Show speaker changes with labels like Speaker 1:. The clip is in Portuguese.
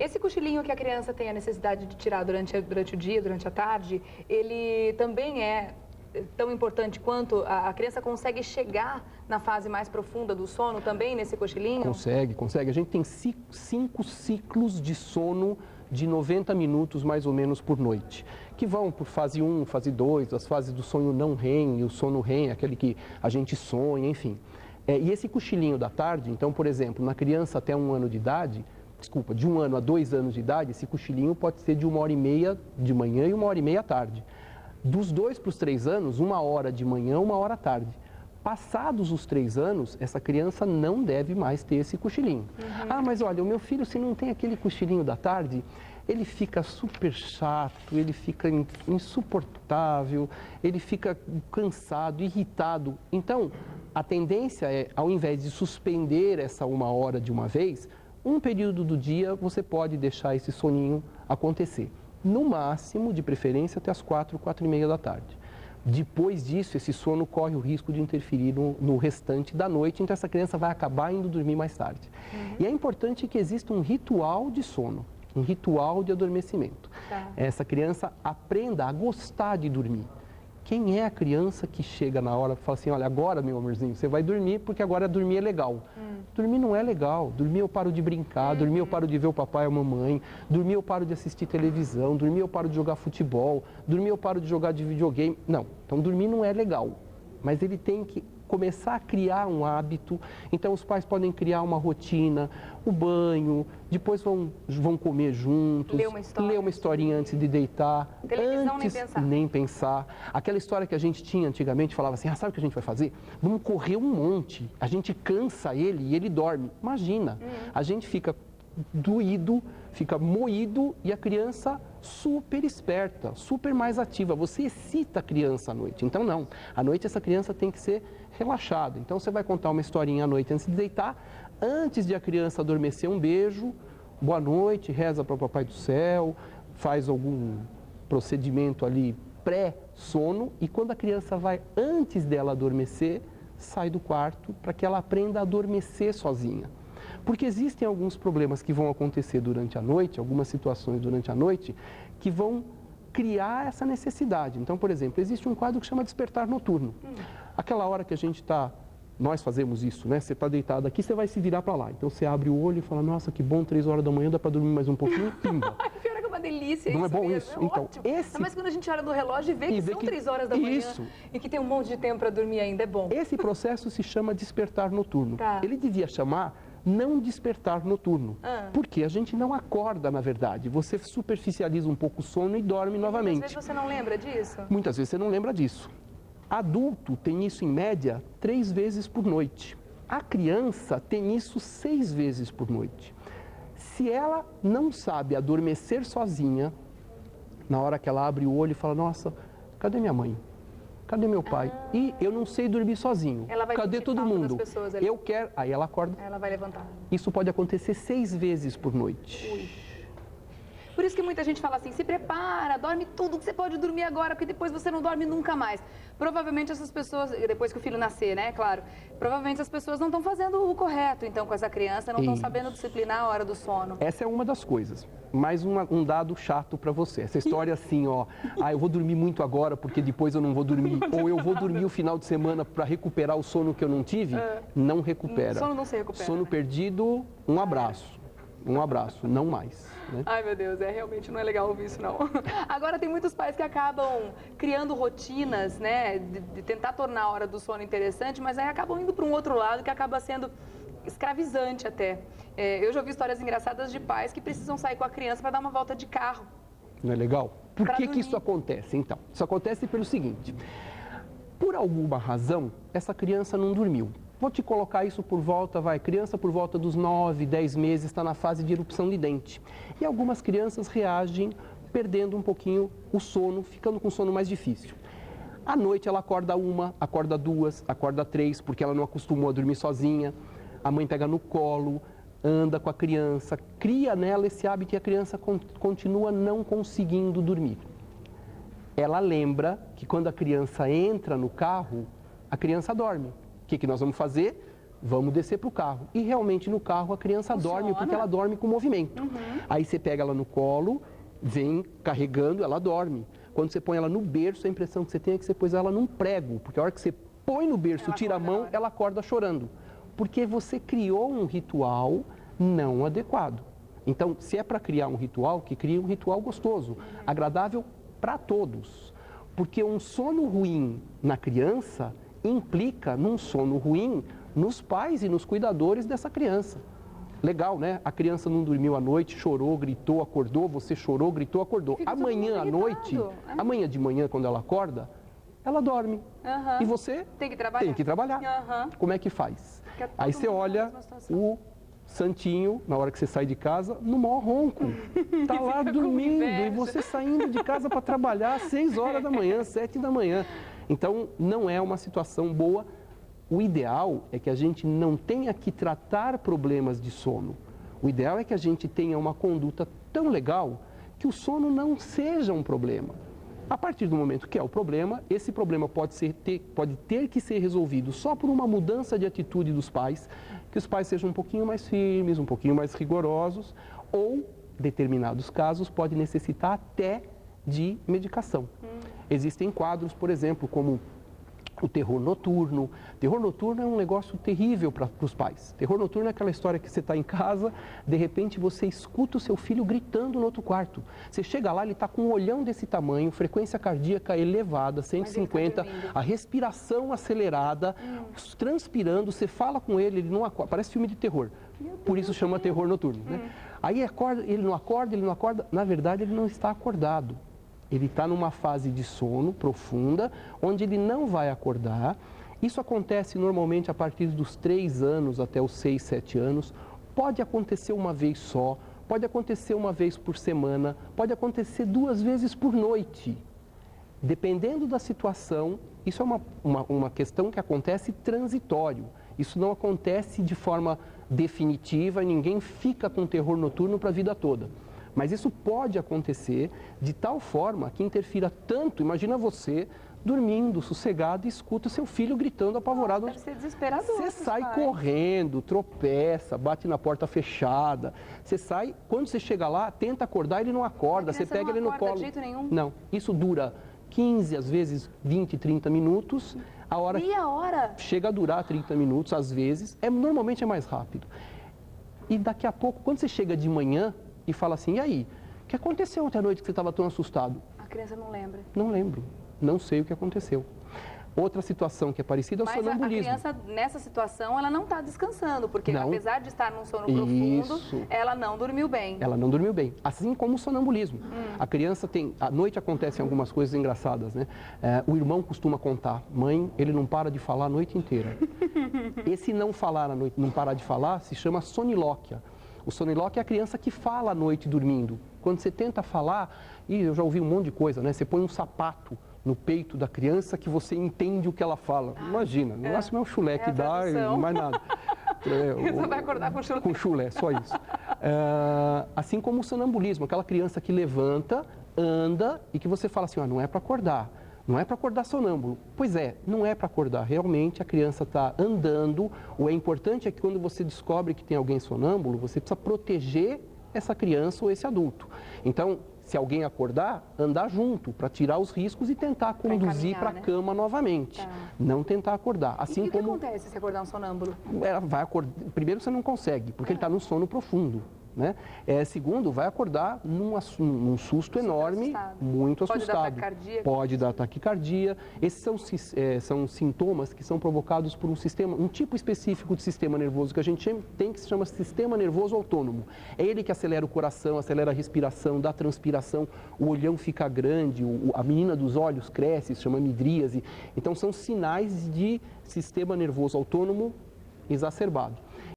Speaker 1: Esse cochilinho que a criança tem a necessidade de tirar durante o dia, durante a tarde, ele também é tão importante quanto a criança consegue chegar na fase mais profunda do sono também nesse cochilinho?
Speaker 2: Consegue, consegue. A gente tem 5 ciclos de sono de 90 minutos mais ou menos por noite, que vão por fase 1, fase 2, as fases do sonho não REM e o sono REM, aquele que a gente sonha, enfim. E esse cochilinho da tarde, então, por exemplo, na criança até 1 ano de idade, de 1 ano a 2 anos de idade, esse cochilinho pode ser de 1h30 de manhã e 1h30 à tarde. Dos 2 para os 3 anos, 1 hora de manhã, 1 hora à tarde. Passados os 3 anos, essa criança não deve mais ter esse cochilinho. Ah, mas olha, o meu filho, se não tem aquele cochilinho da tarde, ele fica super chato, ele fica insuportável, ele fica cansado, irritado. Então, a tendência é, ao invés de suspender essa 1 hora de uma vez, um período do dia você pode deixar esse soninho acontecer. No máximo, de preferência, até as 4, 4h30 da tarde. Depois disso, esse sono corre o risco de interferir no restante da noite, então essa criança vai acabar indo dormir mais tarde. E é importante que exista um ritual de sono, um ritual de adormecimento. Essa criança aprenda a gostar de dormir. Quem é a criança que chega na hora e fala assim, olha, agora, meu amorzinho, você vai dormir porque agora dormir é legal. Dormir não é legal. Dormir eu paro de brincar, dormir eu paro de ver o papai e a mamãe, dormir eu paro de assistir televisão, dormir eu paro de jogar futebol, dormir eu paro de jogar de videogame. Não, então dormir não é legal. Mas ele tem que começar a criar um hábito. Então os pais podem criar uma rotina, o banho, depois vão comer juntos, ler uma historinha antes de deitar.
Speaker 1: Televisão
Speaker 2: antes,
Speaker 1: nem pensar.
Speaker 2: Nem pensar. Aquela história que a gente tinha antigamente, falava assim, sabe o que a gente vai fazer? Vamos correr um monte, a gente cansa ele e ele dorme. Imagina, a gente fica doído, fica moído e a criança super esperta, super mais ativa. Você excita a criança à noite. Então não, à noite essa criança tem que ser relaxada. Então você vai contar uma historinha à noite antes de deitar, antes de a criança adormecer, um beijo, boa noite, reza para o Papai do Céu, faz algum procedimento ali pré-sono e quando a criança vai, antes dela adormecer, sai do quarto para que ela aprenda a adormecer sozinha. Porque existem alguns problemas que vão acontecer durante a noite, algumas situações durante a noite, que vão criar essa necessidade. Então, por exemplo, existe um quadro que chama despertar noturno. Aquela hora que a gente está, nós fazemos isso, né? Você está deitado aqui, você vai se virar para lá. Então, você abre o olho e fala, nossa, que bom, 3 horas da manhã, dá para dormir mais um pouquinho, pimba.
Speaker 1: Pior que é uma delícia isso.
Speaker 2: Não é bom
Speaker 1: mesmo,
Speaker 2: isso?
Speaker 1: É
Speaker 2: Então,
Speaker 1: ótimo.
Speaker 2: esse...
Speaker 1: Mas quando a gente olha no relógio e vê que são 3 horas da manhã e que tem um monte de tempo para dormir ainda, é bom.
Speaker 2: Esse processo se chama despertar noturno. Ele devia chamar não despertar noturno, porque a gente não acorda, na verdade. Você superficializa um pouco o sono e dorme novamente.
Speaker 1: Muitas vezes você não lembra disso?
Speaker 2: Muitas vezes você não lembra disso. Adulto tem isso, em média, 3 vezes por noite. A criança tem isso 6 vezes por noite. Se ela não sabe adormecer sozinha, na hora que ela abre o olho e fala, nossa, cadê minha mãe? Cadê meu pai? E eu não sei dormir sozinho. Cadê todo mundo? Eu quero... Aí ela acorda.
Speaker 1: Ela vai levantar.
Speaker 2: Isso pode acontecer 6 vezes por noite.
Speaker 1: Ui. Por isso que muita gente fala assim, se prepara, dorme tudo que você pode dormir agora, porque depois você não dorme nunca mais. Provavelmente essas pessoas, depois que o filho nascer, né, claro, provavelmente as pessoas não estão fazendo o correto, então, com essa criança, não estão sabendo disciplinar a hora do sono.
Speaker 2: Essa é uma das coisas. Mais um dado chato para você. Essa história assim, ó, eu vou dormir muito agora porque depois eu não vou dormir, ou eu vou dormir o final de semana para recuperar o sono que eu não tive, não recupera.
Speaker 1: O sono não se recupera.
Speaker 2: Sono perdido, um abraço. Um abraço, não mais. Né?
Speaker 1: Ai, meu Deus, realmente não é legal ouvir isso, não. Agora, tem muitos pais que acabam criando rotinas, né, de tentar tornar a hora do sono interessante, mas aí acabam indo para um outro lado que acaba sendo escravizante até. Eu já ouvi histórias engraçadas de pais que precisam sair com a criança para dar uma volta de carro.
Speaker 2: Não é legal? Por que isso acontece, então? Isso acontece pelo seguinte, por alguma razão, essa criança não dormiu. Vou te colocar isso por volta, criança por volta dos 9, 10 meses está na fase de erupção de dente. E algumas crianças reagem perdendo um pouquinho o sono, ficando com o sono mais difícil. À noite ela acorda 1, acorda 2, acorda 3, porque ela não acostumou a dormir sozinha. A mãe pega no colo, anda com a criança, cria nela esse hábito e a criança continua não conseguindo dormir. Ela lembra que quando a criança entra no carro, a criança dorme. O que nós vamos fazer? vamos descer para o carro. E realmente no carro a criança dorme, porque ela dorme com movimento. Aí você pega ela no colo, vem carregando, ela dorme. Quando você põe ela no berço, a impressão que você tem é que você pôs ela num prego, porque a hora que você põe no berço, tira a mão, ela acorda chorando. Porque você criou um ritual não adequado. Então, se é para criar um ritual, que crie um ritual gostoso, agradável para todos. Porque um sono ruim na criança implica num sono ruim nos pais e nos cuidadores dessa criança. Legal, né? A criança não dormiu à noite, chorou, gritou, acordou, você chorou, gritou, acordou. Amanhã à noite, amanhã de manhã, quando ela acorda, ela dorme. E você
Speaker 1: tem que trabalhar.
Speaker 2: Tem que trabalhar. Como é que faz? Aí você olha o santinho, na hora que você sai de casa, no maior ronco. Tá lá dormindo e você saindo de casa para trabalhar às 6 horas da manhã, 7 da manhã. Então, não é uma situação boa. O ideal é que a gente não tenha que tratar problemas de sono. O ideal é que a gente tenha uma conduta tão legal que o sono não seja um problema. A partir do momento que é o problema, esse problema pode ter que ser resolvido só por uma mudança de atitude dos pais, que os pais sejam um pouquinho mais firmes, um pouquinho mais rigorosos, ou, em determinados casos, pode necessitar até de medicação. Existem quadros, por exemplo, como o terror noturno. Terror noturno é um negócio terrível para os pais. Terror noturno é aquela história que você está em casa, de repente você escuta o seu filho gritando no outro quarto. Você chega lá, ele está com um olhão desse tamanho, frequência cardíaca elevada, 150, a respiração acelerada, transpirando, você fala com ele, ele não acorda, parece filme de terror. Por isso chama terror noturno, né? Aí ele não acorda, na verdade ele não está acordado. Ele está numa fase de sono profunda, onde ele não vai acordar. Isso acontece normalmente a partir dos 3 anos até os 6, 7 anos. Pode acontecer uma vez só, pode acontecer uma vez por semana, pode acontecer 2 vezes por noite. Dependendo da situação, isso é uma questão que acontece transitório. Isso não acontece de forma definitiva e ninguém fica com terror noturno para a vida toda. Mas isso pode acontecer de tal forma que interfira tanto. Imagina você dormindo, sossegado, e escuta o seu filho gritando apavorado.
Speaker 1: Deve ser desesperador.
Speaker 2: Você sai correndo, tropeça, bate na porta fechada. Você sai, quando você chega lá, tenta acordar, ele não acorda. Você pega ele no colo.
Speaker 1: De jeito nenhum?
Speaker 2: Não, isso dura 15, às vezes 20, 30 minutos.
Speaker 1: Meia hora?
Speaker 2: Chega a durar 30 minutos, às vezes. Normalmente é mais rápido. E daqui a pouco, quando você chega de manhã, e fala assim, e aí, o que aconteceu ontem à noite que você estava tão assustado?
Speaker 1: A criança não lembra.
Speaker 2: Não lembro, não sei o que aconteceu. Outra situação que é parecida é o sonambulismo.
Speaker 1: Mas a criança, nessa situação, ela não está descansando, porque apesar de estar num sono profundo, ela não dormiu bem.
Speaker 2: Ela não dormiu bem, assim como o sonambulismo. A criança à noite acontecem algumas coisas engraçadas, né? O irmão costuma contar, mãe, ele não para de falar a noite inteira. Esse não falar à noite, não parar de falar, se chama sonilóquia. O sonilóquio é a criança que fala à noite dormindo. Quando você tenta falar, e eu já ouvi um monte de coisa, né? Você põe um sapato no peito da criança que você entende o que ela fala. Imagina, no máximo é o chulé que dá e não mais nada.
Speaker 1: Você vai acordar com chulé.
Speaker 2: Com chulé, só isso. Assim como o sonambulismo, aquela criança que levanta, anda e que você fala assim, não é para acordar. Não é para acordar sonâmbulo. Pois é, não é para acordar. Realmente a criança está andando. O importante é que quando você descobre que tem alguém sonâmbulo, você precisa proteger essa criança ou esse adulto. Então, se alguém acordar, andar junto para tirar os riscos e tentar conduzir para a cama novamente. Não tentar acordar. Assim
Speaker 1: o que acontece se acordar um sonâmbulo?
Speaker 2: Ela vai acordar. Primeiro, você não consegue, porque ele está num sono profundo. Né? Segundo, vai acordar num susto enorme, muito assustado. Pode dar taquicardia. Esses são sintomas que são provocados por um tipo específico de sistema nervoso que a gente tem, que se chama sistema nervoso autônomo. É ele que acelera o coração, acelera a respiração, dá transpiração, o olhão fica grande, a menina dos olhos cresce, se chama midríase. Então, são sinais de sistema nervoso autônomo exacerbado.